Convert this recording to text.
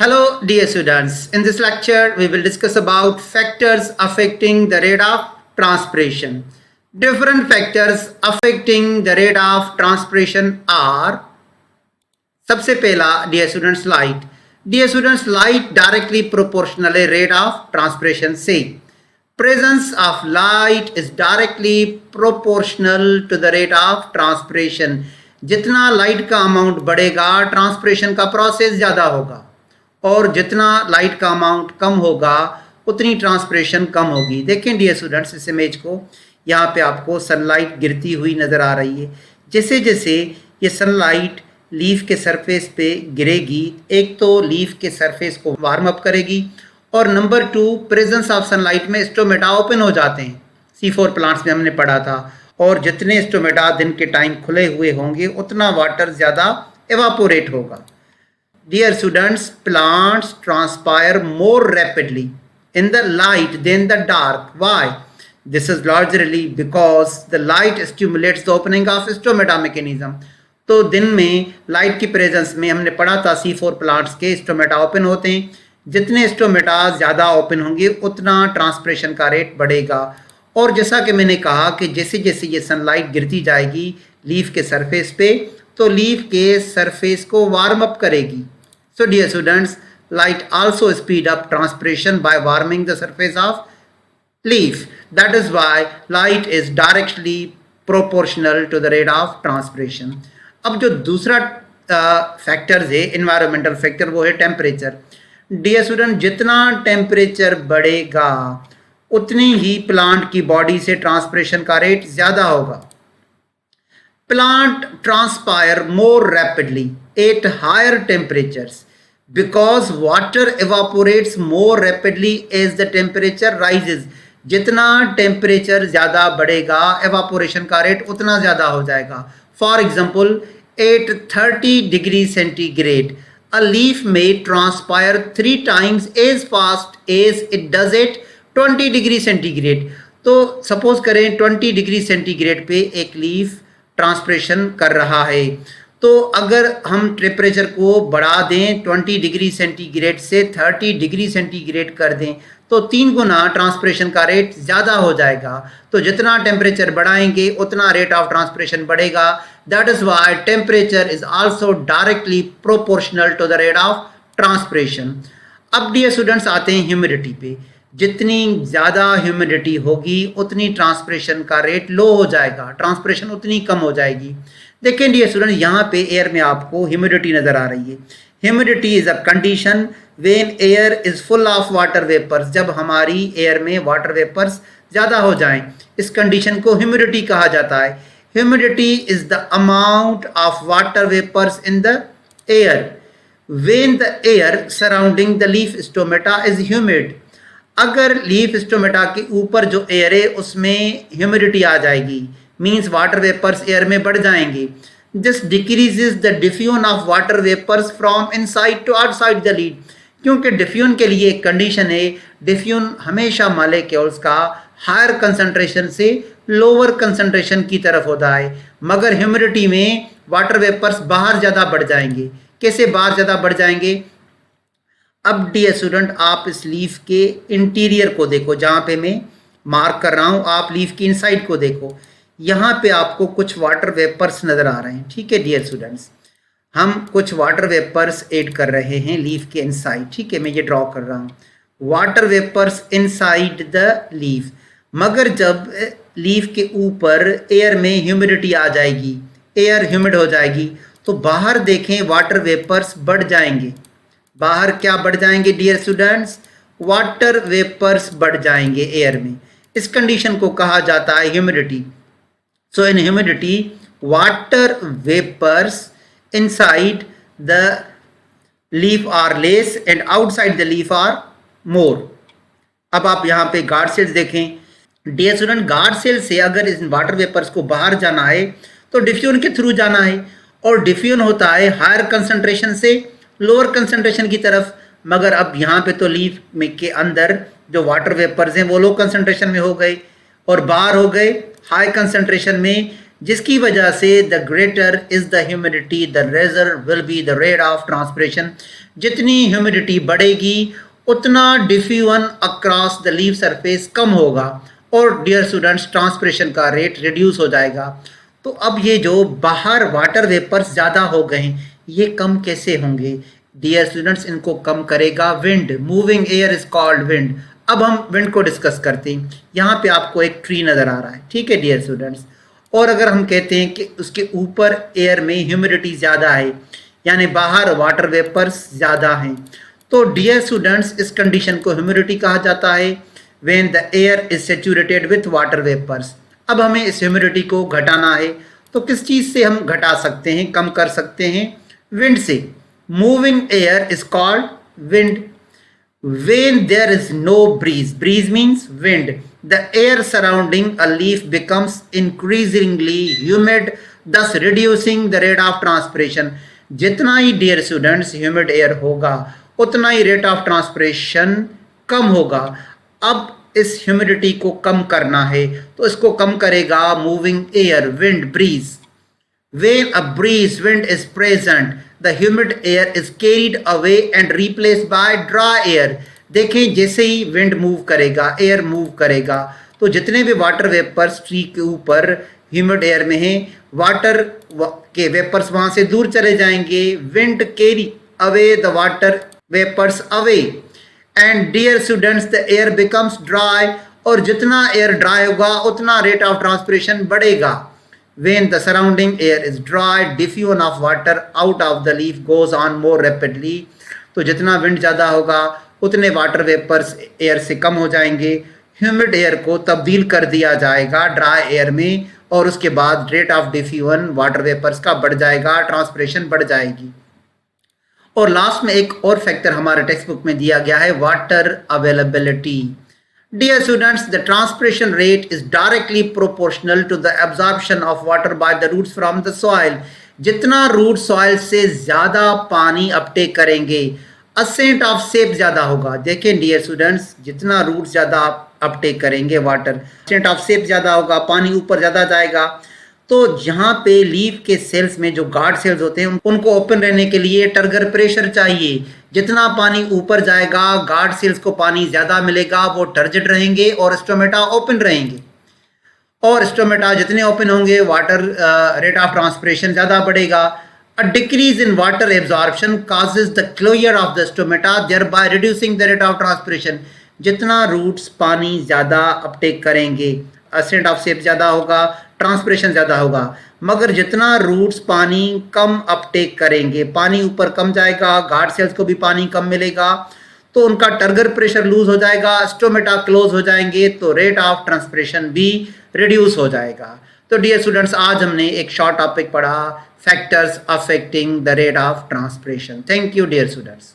Hello dear students, in this lecture we will discuss about factors affecting the rate of transpiration. Different factors affecting the rate of transpiration are, सबसे पहला dear students light. Dear students light directly proportionally rate of transpiration से presence of light is directly proportional to the rate of transpiration. जितना light का amount बढ़ेगा transpiration का process ज़्यादा होगा और जितना लाइट का अमाउंट कम होगा उतनी ट्रांसपिरेशन कम होगी। देखें डियर स्टूडेंट्स इस इमेज को, यहाँ पे आपको सनलाइट गिरती हुई नज़र आ रही है। जैसे जैसे ये सनलाइट लीफ के सरफेस पे गिरेगी, एक तो लीफ के सरफेस को वार्म अप करेगी और नंबर 2 प्रेजेंस ऑफ सनलाइट में स्टोमेटा ओपन हो जाते हैं। C4 प्लांट्स में हमने पढ़ा था, और जितने स्टोमेटा दिन के टाइम खुले हुए होंगे उतना वाटर ज़्यादा एवापोरेट होगा। Dear students, plants transpire more rapidly in the light than the dark. Why? This is largely because the light stimulates the opening of stomata mechanism. तो दिन में लाइट की प्रेजेंस में हमने पढ़ा था C4 प्लांट्स के स्टोमेटा ओपन होते हैं। जितने स्टोमेटा ज़्यादा ओपन होंगे उतना ट्रांसपिरेशन का रेट बढ़ेगा। और जैसा कि मैंने कहा कि जैसे जैसे ये सनलाइट गिरती जाएगी लीफ के सरफेस पे, तो लीफ के सरफेस को वार्म अप करेगी। So dear students, light also speed up transpiration by warming the surface of leaf. That is why light is directly proportional to the rate of transpiration. अब जो दूसरा factor है environmental factor, वो है temperature. Dear student, जितना temperature बढ़ेगा उतनी ही plant की बॉडी से ट्रांसपिरेशन का रेट ज़्यादा होगा। Plant transpire more rapidly at higher temperatures because water evaporates more rapidly as the temperature rises. जितना टेम्परेचर ज़्यादा बढ़ेगा एवापोरेशन का रेट उतना ज़्यादा हो जाएगा। For example, at 30 degree centigrade a leaf may transpire 3 times as fast as it does at 20 degree centigrade. तो suppose करें 20 डिग्री सेंटीग्रेड पे एक लीफ ट्रांसपिरेशन कर रहा है, तो अगर हम टेम्परेचर को बढ़ा दें 20 डिग्री सेंटीग्रेड से 30 डिग्री सेंटीग्रेड कर दें तो 3 गुना ट्रांसपिरेशन का रेट ज़्यादा हो जाएगा। तो जितना टेम्परेचर बढ़ाएंगे उतना रेट ऑफ ट्रांसपिरेशन बढ़ेगा। That is why temperature is also directly proportional to the rate of transpiration. अब डियर स्टूडेंट्स आते हैं ह्यूमिडिटी पे। जितनी ज़्यादा ह्यूमिडिटी होगी उतनी ट्रांसपिरेशन का रेट लो हो जाएगा, ट्रांसपिरेशन उतनी कम हो जाएगी। देखें डियर स्टूडेंट, यहाँ पे एयर में आपको ह्यूमिडिटी नज़र आ रही है। Humidity is a condition when air is full of water vapours. जब हमारी एयर में वाटर वेपर्स ज़्यादा हो जाएं, इस कंडीशन को ह्यूमिडिटी कहा जाता है। Humidity is the amount of water vapours in the air when the air surrounding the leaf stomata is humid. अगर लीफ स्टोमेटा के ऊपर जो एयर है उसमें ह्यूमिडिटी आ जाएगी, मीन्स वाटर वेपर्स एयर में बढ़ जाएंगे। This decreases the diffusion of water vapours from inside to outside the leaf. क्योंकि डिफ्यूजन के लिए एक कंडीशन है, डिफ्यूजन हमेशा मॉलिक्यूल्स का हायर कंसंट्रेशन से लोअर कंसंट्रेशन की तरफ होता है, मगर ह्यूमिडिटी में वाटर वेपर्स बाहर ज़्यादा बढ़ जाएंगे। कैसे बाहर ज़्यादा बढ़ जाएंगे? अब डियर स्टूडेंट, आप इस लीफ के इंटीरियर को देखो, जहाँ पे मैं मार्क कर रहा हूँ, आप लीफ की इनसाइड को देखो। यहाँ पे आपको कुछ वाटर वेपर्स नज़र आ रहे हैं। ठीक है डियर स्टूडेंट्स, हम कुछ वाटर वेपर्स ऐड कर रहे हैं लीफ के इनसाइड। ठीक है, मैं ये ड्रॉ कर रहा हूँ water vapours inside the leaf. मगर जब लीफ के ऊपर एयर में ह्यूमिडिटी आ जाएगी, एयर ह्यूमिड हो जाएगी, तो बाहर देखें वाटर वेपर्स बढ़ जाएंगे। बाहर क्या बढ़ जाएंगे डियर स्टूडेंट्स? वाटर वेपर्स बढ़ जाएंगे एयर में। इस कंडीशन को कहा जाता है humidity. So in humidity water vapours inside the leaf are less and outside the leaf are more. अब आप यहाँ पे गार्ड सेल्स देखें डियर स्टूडेंट। गार्ड सेल से अगर इस वाटर वेपर्स को बाहर जाना है तो डिफ्यूजन के थ्रू जाना है, और डिफ्यूजन होता है हायर कंसंट्रेशन से लोअर कंसंट्रेशन की तरफ। मगर अब यहाँ पे तो लीफ में के अंदर जो वाटर वेपर्स हैं वो लो कंसंट्रेशन में हो गए और बाहर हो गए हाई कंसंट्रेशन में। जिसकी वजह से the greater is the humidity the greater will be the rate of transpiration. जितनी ह्यूमिडिटी बढ़ेगी उतना diffusion across the leaf surface कम होगा और डियर स्टूडेंट्स ट्रांसपिरेशन का रेट रिड्यूस हो जाएगा। तो अब ये जो बाहर वाटर वेपर्स ज़्यादा हो गए ये कम कैसे होंगे डियर स्टूडेंट्स? इनको कम करेगा wind. Moving air is called wind. अब हम विंड को डिस्कस करते हैं। यहाँ पे आपको एक ट्री नज़र आ रहा है, ठीक है डियर स्टूडेंट्स। और अगर हम कहते हैं कि उसके ऊपर एयर में ह्यूमिडिटी ज़्यादा है यानी बाहर वाटर वेपर्स ज़्यादा हैं, तो डियर स्टूडेंट्स इस कंडीशन को ह्यूमिडिटी कहा जाता है when the air is saturated with water vapours. अब हमें इस ह्यूमिडिटी को घटाना है तो किस चीज़ से हम घटा सकते हैं, कम कर सकते हैं? विंड से। Moving air is called wind. When there is no breeze, breeze means wind, the air surrounding a leaf becomes increasingly humid, thus reducing the rate of transpiration. जितना ही dear students humid air होगा उतना ही rate of transpiration कम होगा। अब इस humidity को कम करना है तो इसको कम करेगा moving air, wind, breeze. When a breeze wind is present, the humid air is carried away and replaced by dry air. देखें जैसे ही विंड मूव करेगा, एयर मूव करेगा, तो जितने भी वाटर वेपर्स ट्री के ऊपर ह्यूमिड एयर में हैं, वाटर के वेपर्स वहाँ से दूर चले जाएंगे। Wind carry away the water vapours away and dear students the air becomes dry. और जितना एयर ड्राई होगा उतना रेट ऑफ ट्रांसपिरेशन बढ़ेगा। When the surrounding air is dry, diffusion of water out of the leaf goes on more rapidly. तो जितना wind ज़्यादा होगा उतने वाटर वेपर्स एयर से कम हो जाएंगे। ह्यूमिड एयर को तब्दील कर दिया जाएगा ड्राई एयर में और उसके बाद rate of diffusion water vapours का बढ़ जाएगा, ट्रांसपिरेशन बढ़ जाएगी। और लास्ट में एक और फैक्टर हमारे टेक्स्ट बुक में दिया गया है, water availability. Dear students, the transpiration rate is directly proportional to the absorption of water by the roots from the soil. जितना रूट सॉइल से ज़्यादा पानी अपटेक करेंगे, असेंट ऑफ सेप ज़्यादा होगा। देखें डियर स्टूडेंट्स, जितना रूट ज़्यादा अपटेक करेंगे वाटर, असेंट ऑफ सेप ज़्यादा होगा, पानी ऊपर ज़्यादा जाएगा। तो यहाँ पे लीफ के सेल्स में जो गार्ड सेल्स होते हैं उनको ओपन रहने के लिए टर्गर प्रेशर चाहिए। जितना पानी ऊपर जाएगा गार्ड सेल्स को पानी ज़्यादा मिलेगा, वो टर्जिड रहेंगे और स्टोमेटा ओपन रहेंगे। और स्टोमेटा जितने ओपन होंगे वाटर रेट ऑफ ट्रांसपिरेशन ज़्यादा बढ़ेगा। A decrease in water absorption causes the closure of the stomata thereby reducing the rate of transpiration. जितना रूट्स पानी ज़्यादा अपटेक करेंगे, असेंट ऑफ सेप ज़्यादा होगा, ट्रांसपिरेशन ज़्यादा होगा। मगर जितना रूट्स पानी कम अपटेक करेंगे, पानी ऊपर कम जाएगा, गार्ड सेल्स को भी पानी कम मिलेगा, तो उनका टर्गर प्रेशर लूज हो जाएगा, स्टोमेटा क्लोज हो जाएंगे, तो रेट ऑफ ट्रांसपिरेशन भी रिड्यूस हो जाएगा। तो डियर स्टूडेंट्स, आज हमने एक शॉर्ट टॉपिक पढ़ा, factors affecting the rate of transpiration. Thank you dear students.